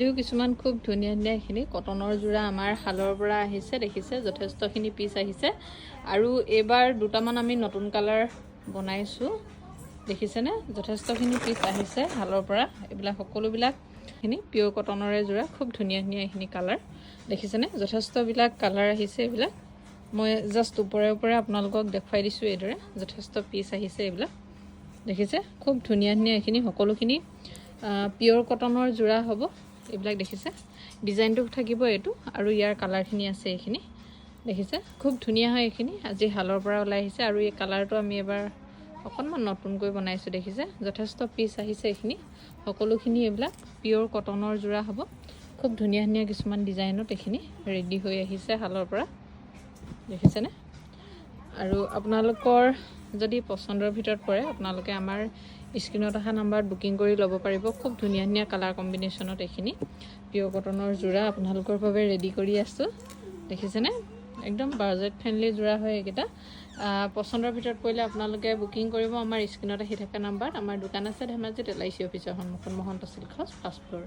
যদিও কিছুমান খুব ধুনীয়া ধুনীয়া এইখিনি কটনৰ যোৰা আমাৰ শালৰ পৰা আহিছে দেখিছে যথেষ্টখিনি পিচ আহিছে আৰু এইবাৰ দুটামান আমি নতুন কালাৰ বনাইছোঁ দেখিছেনে যথেষ্টখিনি পিচ আহিছে শালৰ পৰা এইবিলাক সকলোবিলাক খিনি পিয়ৰ কটনৰে যোৰা খুব ধুনীয়া ধুনীয়া এইখিনি কালাৰ দেখিছেনে যথেষ্টবিলাক কালাৰ আহিছে এইবিলাক মই জাষ্ট ওপৰে ওপৰে আপোনালোকক দেখুৱাই দিছোঁ এইদৰে যথেষ্ট পিচ আহিছে এইবিলাক দেখিছে খুব ধুনীয়া ধুনীয়া এইখিনি সকলোখিনি পিয়ৰ কটনৰ যোৰা হ'ব এইবিলাক দেখিছে ডিজাইনটো থাকিব এইটো আৰু ইয়াৰ কালাৰখিনি আছে এইখিনি দেখিছে খুব ধুনীয়া হয় এইখিনি আজি হালৰ পৰা ওলাই আহিছে আৰু এই কালাৰটো আমি এবাৰ অকণমান নতুনকৈ বনাইছোঁ দেখিছে যথেষ্ট পিচ আহিছে এইখিনি সকলোখিনি এইবিলাক পিয়ৰ কটনৰ যোৰা হ'ব খুব ধুনীয়া ধুনীয়া কিছুমান ডিজাইনত এইখিনি ৰেডি হৈ আহিছে হালৰ পৰা দেখিছেনে আৰু আপোনালোকৰ যদি পছন্দৰ ভিতৰত পৰে আপোনালোকে আমাৰ স্ক্ৰীনত অহা নাম্বাৰত বুকিং কৰি ল'ব পাৰিব খুব ধুনীয়া ধুনীয়া কালাৰ কম্বিনেশ্যনত এইখিনি পিয়ৰ কটনৰ যোৰা আপোনালোকৰ বাবে ৰেডি কৰি আছোঁ দেখিছেনে একদম বাজেট ফ্ৰেণ্ডলি যোৰা হয় এইকেইটা পছন্দৰ ভিতৰত পৰিলে আপোনালোকে বুকিং কৰিব আমাৰ স্ক্ৰীনত আহি থকা নাম্বাৰত আমাৰ দোকান আছে ধেমাজিত LIC অফিচৰ সন্মুখত মহন্ত চিল্ক হাউচ 5 ফ্ল'ৰ